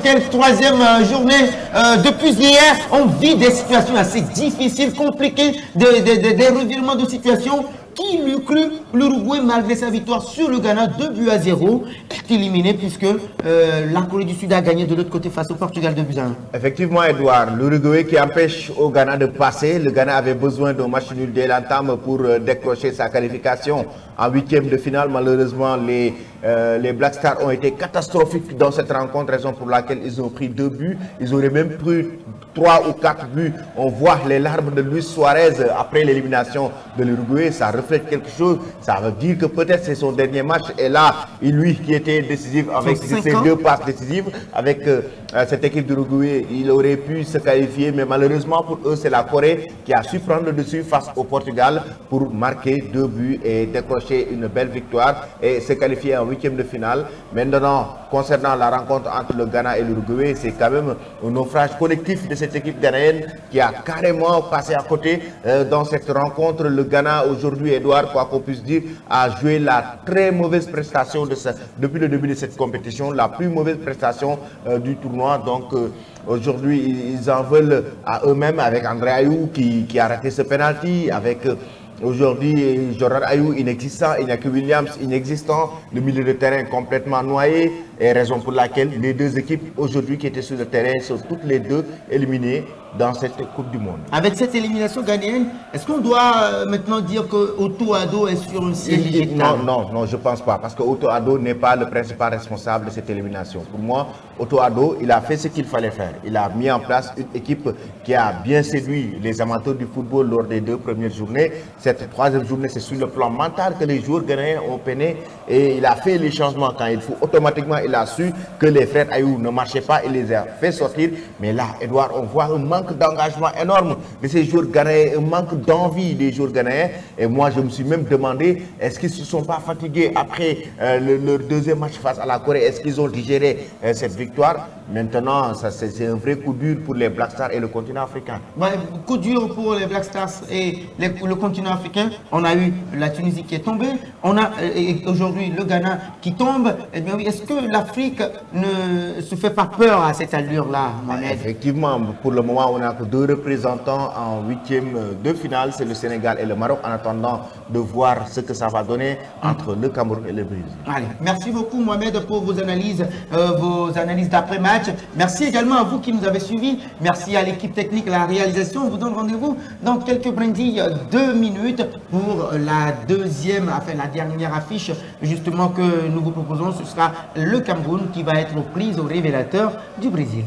quelle troisième journée. Depuis hier, on vit des situations assez difficiles, compliquées, des revirements de situation. Qui l'eût cru, l'Uruguay, malgré sa victoire sur le Ghana, 2-0, est éliminé puisque la Corée du Sud a gagné de l'autre côté face au Portugal 2-1. Effectivement, Edouard, l'Uruguay qui empêche au Ghana de passer. Le Ghana avait besoin d'un match nul dès l'entame pour décrocher sa qualification en huitième de finale. Malheureusement, les Black Stars ont été catastrophiques dans cette rencontre, raison pour laquelle ils ont pris 2 buts. Ils auraient même pris 3 ou 4 buts. On voit les larmes de Luis Suarez après l'élimination de l'Uruguay. Ça reflète quelque chose. Ça veut dire que peut-être c'est son dernier match. Et là, lui qui était décisif avec ses 2 passes décisives, avec cette équipe d'Uruguay, il aurait pu se qualifier. Mais malheureusement pour eux, c'est la Corée qui a su prendre le dessus face au Portugal pour marquer 2 buts et décrocher une belle victoire et se qualifier en huitième de finale. Maintenant, concernant la rencontre entre le Ghana et l'Uruguay, c'est quand même un naufrage collectif de cette équipe ghanéenne qui a carrément passé à côté dans cette rencontre. Le Ghana aujourd'hui, Edouard, quoi qu'on puisse dire, a joué la très mauvaise prestation depuis le début de cette compétition, la plus mauvaise prestation du tournoi. Donc aujourd'hui, ils en veulent à eux-mêmes avec André Ayew qui a raté ce penalty, avec aujourd'hui Jordan Ayew inexistant, Iñaki Williams inexistant, le milieu de terrain complètement noyé, et raison pour laquelle les 2 équipes aujourd'hui qui étaient sur le terrain sont toutes les 2 éliminées dans cette Coupe du Monde. Avec cette élimination ghanéenne, est-ce qu'on doit maintenant dire que Otto Addo est sur une série? Non, je ne pense pas, parce que Otto Addo n'est pas le principal responsable de cette élimination. Pour moi, Otto Addo, il a fait ce qu'il fallait faire. Il a mis en place une équipe qui a bien séduit les amateurs du football lors des 2 premières journées. Cette 3e journée, c'est sur le plan mental que les joueurs ghanéens ont peiné, et il a fait les changements quand il faut. Automatiquement, il a su que les frères Ayew ne marchaient pas, il les a fait sortir. Mais là, Edouard, on voit un manque d'engagement énorme de ces joueurs ghanéens, un manque d'envie des joueurs ghanéens. Et moi, je me suis même demandé, est-ce qu'ils ne se sont pas fatigués après leur 2e match face à la Corée? Est-ce qu'ils ont digéré cette victoire? Maintenant, c'est un vrai coup dur pour les Black Stars et le continent africain. Ouais, coup dur pour les Black Stars et le continent africain. On a eu la Tunisie qui est tombée, on a aujourd'hui le Ghana qui tombe. Eh bien oui, est-ce que l'Afrique ne se fait pas peur à cette allure-là, Mohamed? Effectivement, pour le moment, on n'a que 2 représentants en huitième de finale, c'est le Sénégal et le Maroc, en attendant de voir ce que ça va donner entre le Cameroun et le Brésil. Allez, merci beaucoup Mohamed pour vos analyses d'après-match. Merci également à vous qui nous avez suivis. Merci à l'équipe technique, la réalisation. On vous donne rendez-vous dans quelques brindilles, 2 minutes pour la dernière affiche justement que nous vous proposons. Ce sera le Cameroun qui va être prise au révélateur du Brésil.